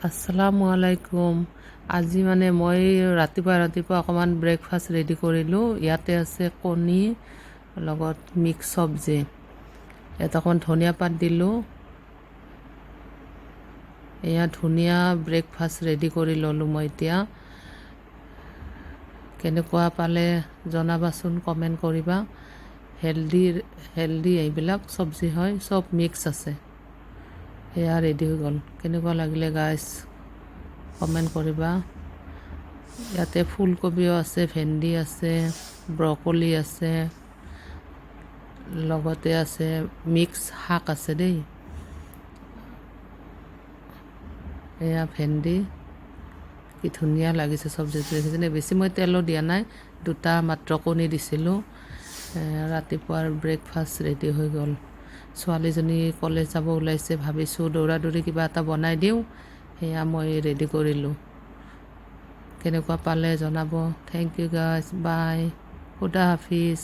আসসালামু আলাইকুম। আজি মই ৰাতিপুৱা অকণমান ব্ৰেকফাষ্ট ৰেডি কৰিলোঁ। ইয়াতে আছে কণী লগত মিক্স চব্জি, ইয়াত অকণমান ধনিয়া পাত দিলোঁ। এয়া ধুনীয়া ব্ৰেকফাষ্ট ৰেডি কৰি ল'লোঁ মই এতিয়া। কেনেকুৱা পালে জনাবাচোন, কমেণ্ট কৰিবা। হেল্ডি এইবিলাক চব্জি হয়, চব মিক্স আছে। এয়া ৰেডি হৈ গ'ল। কেনেকুৱা লাগিলে গাইজ কমেণ্ট কৰিবা। ইয়াতে ফুলকবিও আছে, ভেন্দি আছে, ব্ৰকলি আছে, লগতে আছে মিক্স শাক আছে দেই। এয়া ভেন্দি, কি ধুনীয়া লাগিছে চব্জিটো দেখিছেনে? বেছি মই তেলো দিয়া নাই, দুটা মাত্ৰ কণী দিছিলোঁ। ৰাতিপুৱাৰ ব্ৰেকফাষ্ট ৰেডি হৈ গ'ল। ছোৱালীজনী কলেজ যাব ওলাইছে, ভাবিছোঁ দৌৰা দৌৰি কিবা এটা বনাই দিওঁ। সেয়া মই ৰেডি কৰিলোঁ। কেনেকুৱা পালে জনাব। থেংক ইউ গাইজ, বাই, খুদা হাফিজ।